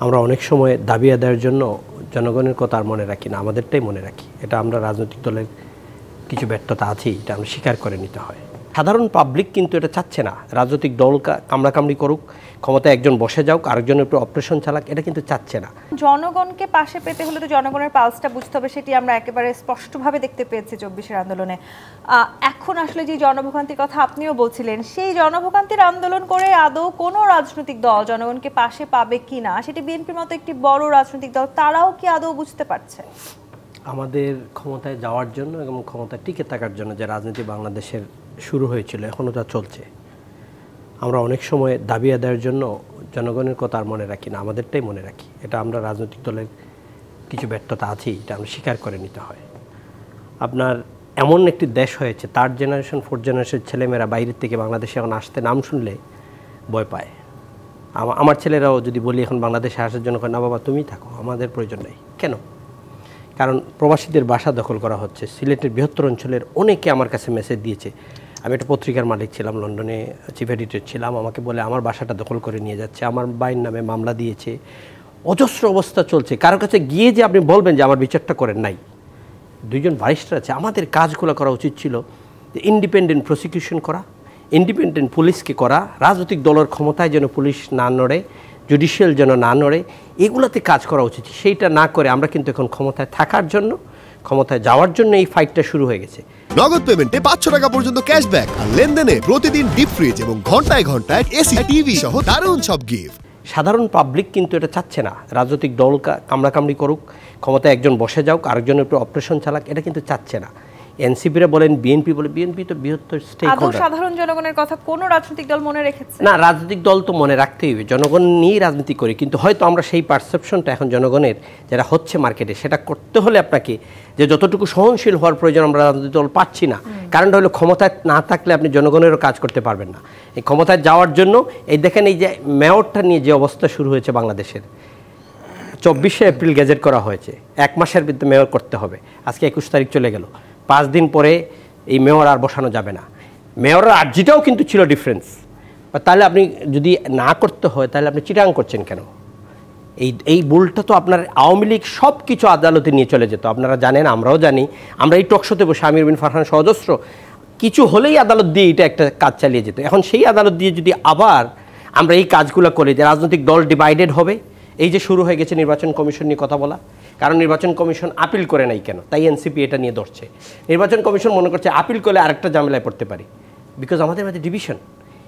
আমরা অনেক সময় দাবি আদায়ের জন্য জনগণের কথা আর মনে রাখি না, আমাদেরটাই মনে রাখি। এটা আমরা রাজনৈতিক দলের কিছু ব্যর্থতা আছেই, এটা আমরা স্বীকার করে নিতে হয়। সাধারণ পাবলিক কিন্তু এটা চাচ্ছে না রাজনৈতিক দল কামড়াকামড়ি করুক, ক্ষমতায় একজন বসে যাওক, আরেকজনের উপর অপারেশন চালাক, এটা কিন্তু চাচ্ছে না। জনগণকে পাশে পেতে হলে তো জনগণের পালসটা বুঝতে হবে, সেটি আমরা একেবারে স্পষ্টভাবে দেখতে পেয়েছি ২৪-এর আন্দোলনে। এখন আসলে যে জনভোগান্তির কথা আপনিও বলছিলেন, সেই জনভোগান্তির আন্দোলন করে আদৌ কোনো রাজনৈতিক দল জনগণকে পাশে পাবে কিনা, সেটি বিএনপির মতো একটি বড় রাজনৈতিক দল, তারাও কি আদৌ বুঝতে পারছে? আমাদের ক্ষমতায় যাওয়ার জন্য এবং ক্ষমতায় টিকে থাকার জন্য যে রাজনীতি বাংলাদেশের শুরু হয়েছিল, এখনও তা চলছে। আমরা অনেক সময় দাবি আদায়ের জন্য জনগণের কথা আর মনে রাখি না, আমাদেরটাই মনে রাখি। এটা আমরা রাজনৈতিক দলের কিছু ব্যর্থতা আছেই, এটা আমরা স্বীকার করে নিতে হয়। আপনার এমন একটি দেশ হয়েছে, থার্ড জেনারেশন ফোর্থ জেনারেশন ছেলেমেয়েরা বাইরের থেকে বাংলাদেশে এখন আসতে নাম শুনলে ভয় পায়। আমার ছেলেরাও যদি বলি এখন বাংলাদেশে আসার জন্য, না বাবা তুমি থাকো, আমাদের প্রয়োজন নেই। কেন? কারণ প্রবাসীদের বাসা দখল করা হচ্ছে। সিলেটের বৃহত্তর অঞ্চলের অনেকে আমার কাছে মেসেজ দিয়েছে। আমি একটা পত্রিকার মালিক ছিলাম, লন্ডনে চিফ এডিটর ছিলাম, আমাকে বলে আমার বাসাটা দখল করে নিয়ে যাচ্ছে, আমার বাইর নামে মামলা দিয়েছে, অজস্র অবস্থা চলছে। কারোর কাছে গিয়ে যে আপনি বলবেন যে আমার বিচারটা করেন নাই। দুইজন ব্যারিস্টার আছে, আমাদের কাজগুলো করা উচিত ছিল যে ইন্ডিপেন্ডেন্ট প্রসিকিউশন করা, ইন্ডিপেন্ডেন্ট পুলিশকে করা, রাজনৈতিক দলের ক্ষমতায় যেন পুলিশ না নড়ে, জুডিশিয়াল যেন না নড়ে, এগুলোতে কাজ করা উচিত। সেইটা না করে আমরা কিন্তু এখন ক্ষমতায় থাকার জন্য, ক্ষমতায় যাওয়ার জন্য এই ফাইটটা শুরু হয়ে গেছে। নগদ পেমেন্টে ৫০০ টাকা পর্যন্ত ক্যাশব্যাক আর লেনদেনে প্রতিদিন ডিপ ফ্রিজ এবং ঘন্টায় ঘন্টায় এসি টিভি সহ দারুণ সব গিফট। সাধারণ পাবলিক কিন্তু এটা চাচ্ছে না রাজনৈতিক দল কামড়াকামড়ি করুক, ক্ষমতায় একজন বসে যাওক, আরেকজনের উপর অপারেশন চালাক, এটা কিন্তু চাচ্ছে না। এনসিপিরা বলেন, বিএনপি বলে, বিএনপি তো বৃহত্তর স্টেক হোল্ডার। সাধারণ জনগণের কথা কোন রাজনৈতিক দল মনে রেখেছে? না, রাজনৈতিক দল তো মনে রাখতেই হবে, জনগণ নিয়েই রাজনীতি করি। কিন্তু হয়তো আমরা সেই পারসেপশনটা এখন জনগণের যেটা হচ্ছে মার্কেটে, সেটা করতে হলে আপনাকে যে যতটুকু সহনশীল হওয়ার প্রয়োজন আমরা রাজনৈতিক দল পাচ্ছি না। কারণটা হলো ক্ষমতায় না থাকলে আপনি জনগণেরও কাজ করতে পারবেন না। এই ক্ষমতায় যাওয়ার জন্য এই দেখেন, এই যে মেয়রটা নিয়ে যে অবস্থা শুরু হয়েছে বাংলাদেশের, ২৪শে এপ্রিল গেজেট করা হয়েছে, ১ মাসের ভিতরে মেয়র করতে হবে। আজকে ২১ তারিখ চলে গেল, ৫ দিন পরে এই মেয়র আর বসানো যাবে না। মেয়রের আর্জিটাও কিন্তু ছিল ডিফারেন্স। তাহলে আপনি যদি না করতে হয়, তাহলে আপনি চিটাং করছেন কেন? এই ভুলটা তো আপনার আওয়ামী লীগ সব কিছু আদালতে নিয়ে চলে যেত। আপনারা জানেন, আমরাও জানি। আমরা এই টকশোতে বসে আমির বিন ফারহান সহজস্র কিছু হলেই আদালত দিয়ে এটা একটা কাজ চালিয়ে যেত। এখন সেই আদালত দিয়ে যদি আবার আমরা এই কাজগুলো করি, যে রাজনৈতিক দল ডিভাইডেড হবে, এই যে শুরু হয়ে গেছে নির্বাচন কমিশন নিয়ে কথা বলা, কারণ নির্বাচন কমিশন আপিল করে নাই কেন, তাই এনসিপি এটা নিয়ে ধরছে। নির্বাচন কমিশন মনে করছে আপিল করলে আরেকটা ঝামেলায় পড়তে পারি, বিকজ আমাদের মধ্যে ডিভিশন।